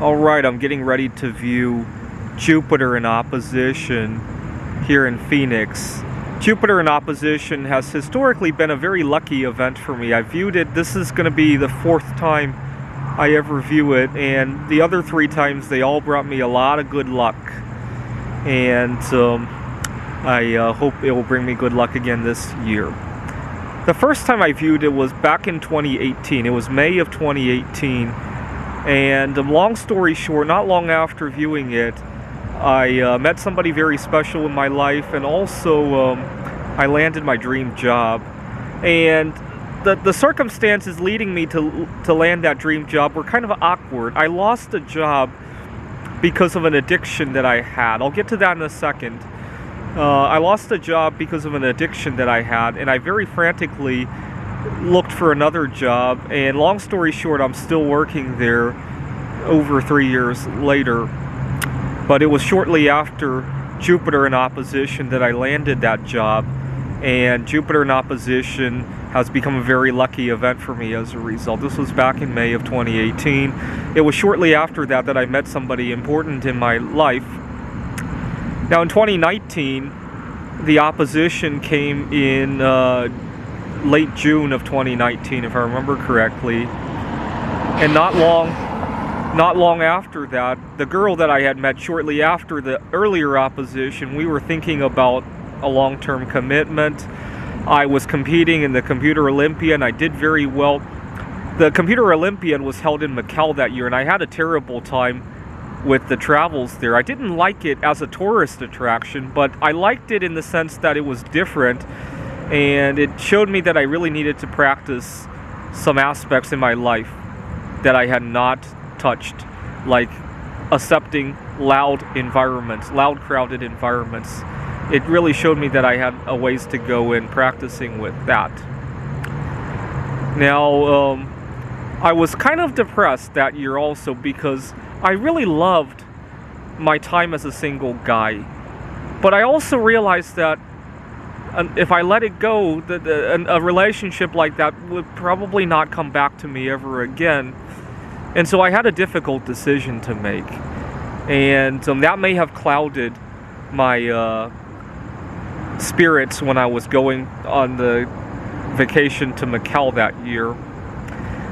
Alright, I'm getting ready to view Jupiter in opposition here in Phoenix. Jupiter in opposition has historically been a very lucky event for me. I viewed it, this is going to be the fourth time I ever view it, and the other three times they all brought me a lot of good luck. And I hope it will bring me good luck again this year. The first time I viewed it was back in 2018. It was May of 2018. And long story short, not long after viewing it, I met somebody very special in my life, and also I landed my dream job. And the circumstances leading me to land that dream job were kind of awkward. I lost a job because of an addiction that I had. I'll get to that in a second. I lost a job because of an addiction that I had, and I very frantically looked for another job, and long story short, I'm still working there over 3 years later. But it was shortly after Jupiter in opposition that I landed that job, and Jupiter in opposition has become a very lucky event for me as a result. This was back in May of 2018. It was shortly after that that I met somebody important in my life. Now in 2019, the opposition came in late June of 2019, if I remember correctly. And not long after that, the girl that I had met shortly after the earlier opposition, we were thinking about a long-term commitment. I was competing in the Computer Olympiad, and I did very well. The Computer Olympiad was held in Macau that year, and I had a terrible time with the travels there. I didn't like it as a tourist attraction, but I liked it in the sense that it was different. And it showed me that I really needed to practice some aspects in my life that I had not touched, like accepting loud environments, loud crowded environments. It really showed me that I had a ways to go in practicing with that. Now, I was kind of depressed that year also because I really loved my time as a single guy. But I also realized that if I let it go, a relationship like that would probably not come back to me ever again. And so I had a difficult decision to make. And that may have clouded my spirits when I was going on the vacation to Macau that year.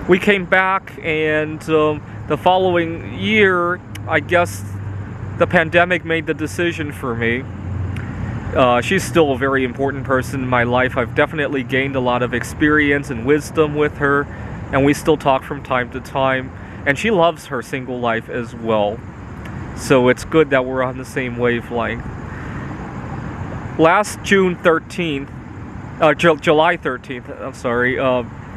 We came back, and the following year, I guess the pandemic made the decision for me. She's still a very important person in my life. I've definitely gained a lot of experience and wisdom with her, and we still talk from time to time. And she loves her single life as well. So it's good that we're on the same wavelength. Last July 13th, I'm sorry,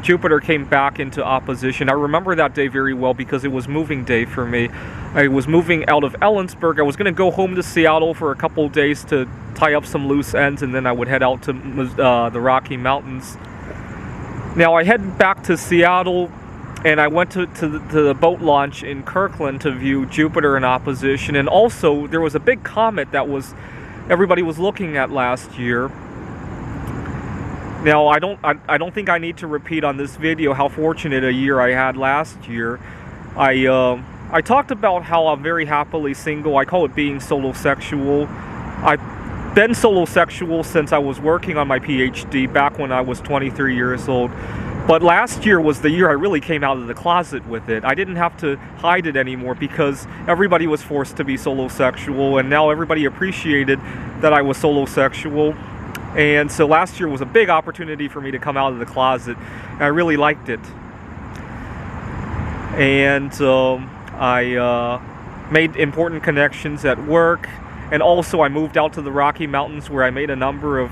Jupiter came back into opposition. I remember that day very well because it was moving day for me. I was moving out of Ellensburg. I was going to go home to Seattle for a couple days to tie up some loose ends, and then I would head out to the Rocky Mountains. Now I head back to Seattle, and I went to the boat launch in Kirkland to view Jupiter in opposition, and also there was a big comet that everybody was looking at last year. Now I don't think I need to repeat on this video how fortunate a year I had last year. I talked about how I'm very happily single. I call it being solosexual. I've been solosexual since I was working on my PhD back when I was 23 years old. But last year was the year I really came out of the closet with it. I didn't have to hide it anymore because everybody was forced to be solosexual, and now everybody appreciated that I was solosexual. And so last year was a big opportunity for me to come out of the closet, and I really liked it. And I made important connections at work, and also I moved out to the Rocky Mountains where I made a number of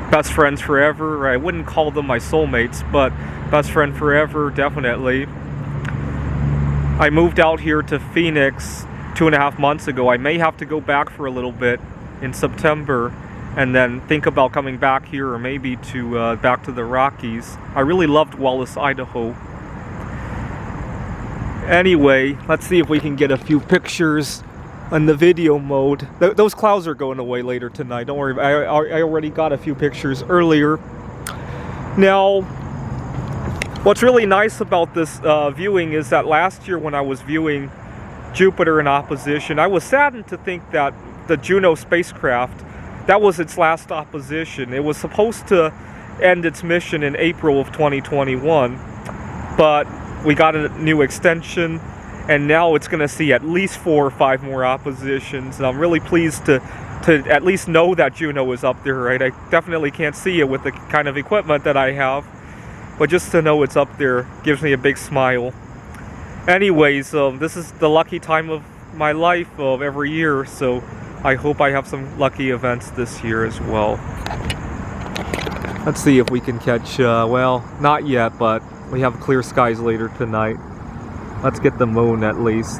best friends forever. I wouldn't call them my soulmates, but best friend forever, definitely. I moved out here to Phoenix 2.5 months ago. I may have to go back for a little bit in September and then think about coming back here, or maybe to back to the Rockies. I really loved Wallace, Idaho. Anyway, let's see if we can get a few pictures on the video mode. Those clouds are going away later tonight. Don't worry, I already got a few pictures earlier. Now, What's really nice about this viewing is that last year when I was viewing Jupiter in opposition, I was saddened to think that the Juno spacecraft, that was its last opposition. It was supposed to end its mission in April of 2021, but we got a new extension, and now it's going to see at least 4 or 5 more oppositions. And I'm really pleased to at least know that Juno is up there, right? I definitely can't see it with the kind of equipment that I have, but just to know it's up there gives me a big smile. Anyways, this is the lucky time of my life of every year, so I hope I have some lucky events this year as well. Let's see if we can catch, well, not yet, but we have clear skies later tonight. Let's get the moon at least.